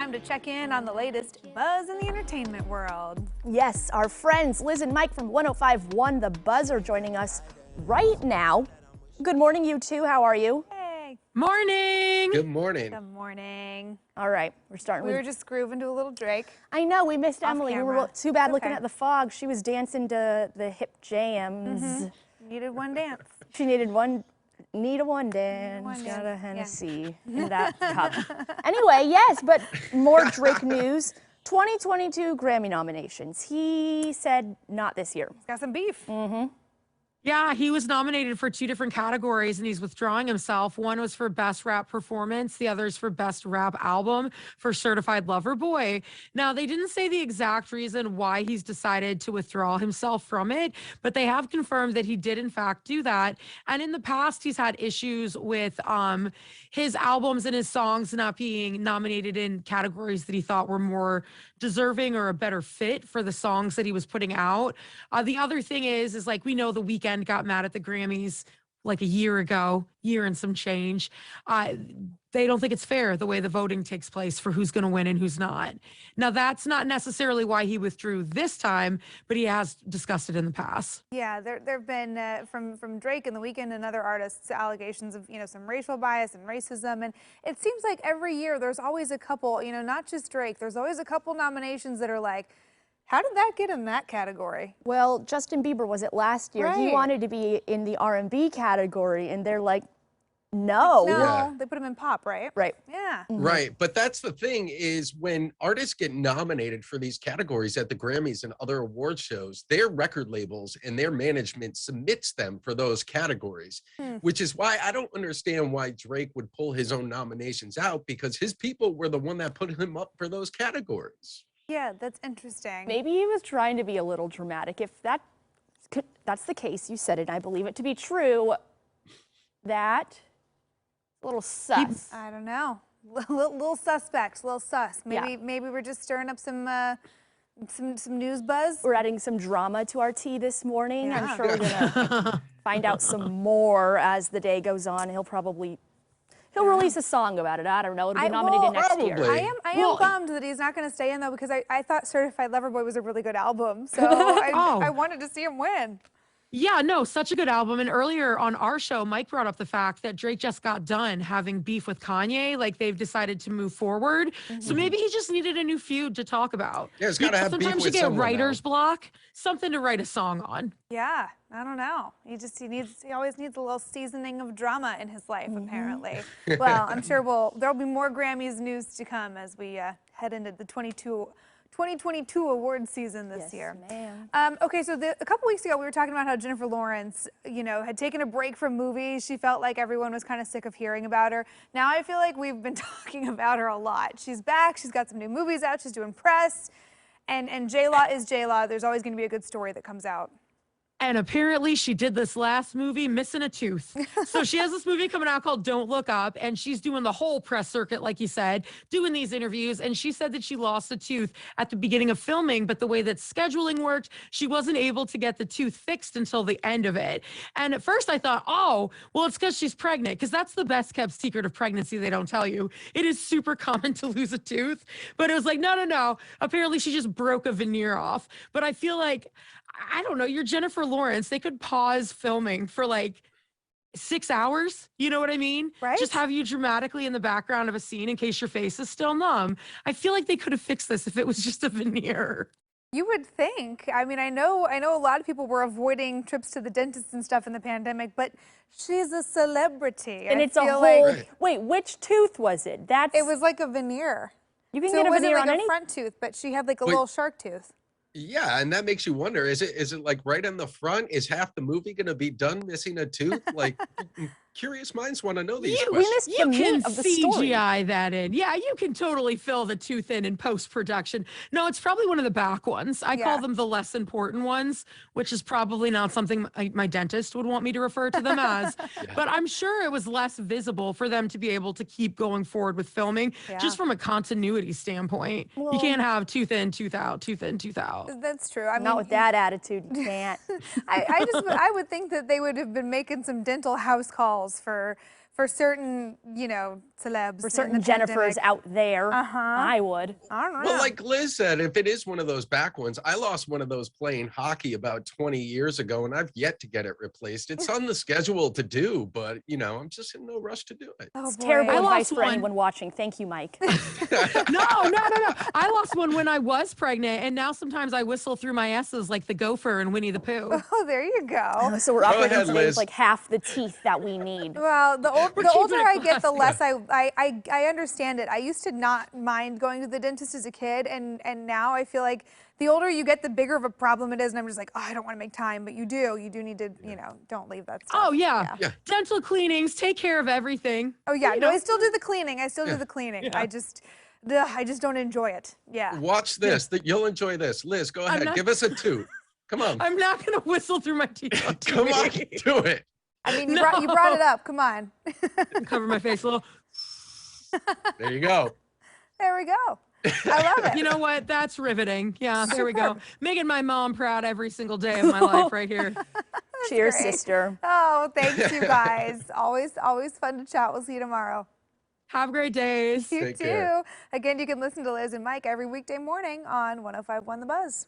time to check in on the latest buzz in the entertainment world. Yes, our friends Liz and Mike from 105.1 The Buzz are joining us right now. Good morning, you two. How are you? Hey. Morning. Good morning. Good morning. All right, we're starting We with... were just grooving to a little Drake. I know, we missed Off Emily. We camera. were too bad It's looking okay. at the fog. She was dancing to the hip jams. Needed one dance. She needed one dance, one got a dance. Hennessy in that cup. Anyway, yes, but more Drake news. 2022 Grammy nominations. He said not this year. He's got some beef. Yeah, he was nominated for 2 different categories and he's withdrawing himself. One was for Best Rap Performance, the other is for Best Rap Album for Certified Lover Boy. Now, they didn't say the exact reason why he's decided to withdraw himself from it, but they have confirmed that he did in fact do that. And in the past, he's had issues with his albums and his songs not being nominated in categories that he thought were more deserving or a better fit for the songs that he was putting out. The other thing is like we know The Weeknd got mad at the Grammys like a year ago, year and some change. They don't think it's fair the way the voting takes place for who's going to win and who's not. Now, that's not necessarily why he withdrew this time, but he has discussed it in the past. Yeah, there have been from Drake and The Weeknd and other artists allegations of some racial bias and racism, and it seems like every year there's always a couple, not just Drake. There's always a couple nominations that are like, how did that get in that category? Well, Justin Bieber, was it last year? He Right. wanted to be in the R&B category, and they're like, no. No, Yeah. they put him in pop, right? Right. Yeah. Right. But that's the thing is when artists get nominated for these categories at the Grammys and other award shows, their record labels and their management submits them for those categories, which is why I don't understand why Drake would pull his own nominations out because his people were the one that put him up for those categories. Yeah, that's interesting. Maybe he was trying to be a little dramatic. If that's the case, you said it, and I believe it to be true, that a little sus. I don't know. Little suspects, little sus. Yeah. Maybe we're just stirring up some news buzz. We're adding some drama to our tea this morning. Yeah. I'm sure we're gonna find out some more as the day goes on. He'll release a song about it. I don't know. It'll be nominated next year. probably. I am bummed that he's not going to stay in though because I thought Certified Lover Boy was a really good album, so I wanted to see him win. Yeah, no, such a good album. And earlier on our show, Mike brought up the fact that Drake just got done having beef with Kanye. Like they've decided to move forward. So maybe he just needed a new feud to talk about. Yeah, it's gotta have beef Sometimes with you get someone writer's now. block, something to write a song on. Yeah, I don't know. He always needs a little seasoning of drama in his life, apparently. Well, I'm sure there'll be more Grammys news to come as we head into the 2022 award season this year. ma'am. Okay, so a couple weeks ago we were talking about how Jennifer Lawrence, had taken a break from movies. She felt like everyone was kind of sick of hearing about her. Now I feel like we've been talking about her a lot. She's back. She's got some new movies out. She's doing press, and J-Law is J-Law. There's always going to be a good story that comes out. And apparently she did this last movie, Missing a Tooth. So she has this movie coming out called Don't Look Up, and she's doing the whole press circuit, like you said, doing these interviews. And she said that she lost a tooth at the beginning of filming, but the way that scheduling worked, she wasn't able to get the tooth fixed until the end of it. And at first I thought, oh, well, it's because she's pregnant, because that's the best kept secret of pregnancy they don't tell you. It is super common to lose a tooth, but it was like, no. Apparently she just broke a veneer off. But I feel like, I don't know, you're Jennifer Lawrence. They could pause filming for like 6 hours. You know what I mean? Right. Just have you dramatically in the background of a scene in case your face is still numb. I feel like they could have fixed this if it was just a veneer. You would think. I mean, I know a lot of people were avoiding trips to the dentist and stuff in the pandemic, but she's a celebrity. And I it's a feel whole. like Wait, which tooth was it? it was like a veneer. You can So get it a wasn't veneer like on a any. front tooth, but she had like a Wait. little shark tooth. Yeah, and that makes you wonder, is it like right in the front? Is half the movie going to be done missing a tooth? Like, curious minds want to know these We questions. missed the You can meat of the story. CGI that in. Yeah, you can totally fill the tooth in post-production. No, it's probably one of the back ones. I call Yeah. them the less important ones, which is probably not something my dentist would want me to refer to them as. But I'm sure it was less visible for them to be able to keep going forward with filming, Yeah. just from a continuity standpoint. You Well- can't have tooth in, tooth out, tooth in, tooth out. That's true. I mean, Not with that attitude, you can't. I would think that they would have been making some dental house calls for for certain, celebs. For in certain the Jennifers pandemic. out there, Uh-huh. I would. I don't know. Well, like Liz said, if it is one of those back ones, I lost one of those playing hockey about 20 years ago, and I've yet to get it replaced. It's on the schedule to do, but I'm just in no rush to do it. Oh, It's boy. terrible I advice lost for one. anyone watching. Thank you, Mike. No. I lost one when I was pregnant, and now sometimes I whistle through my S's like the gopher and Winnie the Pooh. Oh, there you go. So we're Go operating ahead, today with Liz. like half the teeth that we need. Well, the older keeping it I get, the less classy. I understand it. I used to not mind going to the dentist as a kid, and now I feel like the older you get, the bigger of a problem it is, and I'm just like, oh, I don't want to make time, but you do need to, don't leave that stuff. Oh, yeah. Yeah. Dental cleanings, take care of everything. Oh yeah, You no, know. I still do the cleaning. I still do the cleaning. Yeah. I just don't enjoy it. Yeah. Watch this. You'll enjoy this. Liz, go ahead. not- Give us a toot. Come on. I'm not going to whistle through my teeth on TV. Come on. Do it. I mean, you brought it up. Come on. Cover my face a little. There you go. There we go. I love it. You know what? That's riveting. Yeah, there we go. Making my mom proud every single day of my life right here. Cheers, great. sister. Oh, thanks you guys. Always fun to chat. We'll see you tomorrow. Have great days. You Take too. care. Again, you can listen to Liz and Mike every weekday morning on 105.1 The Buzz.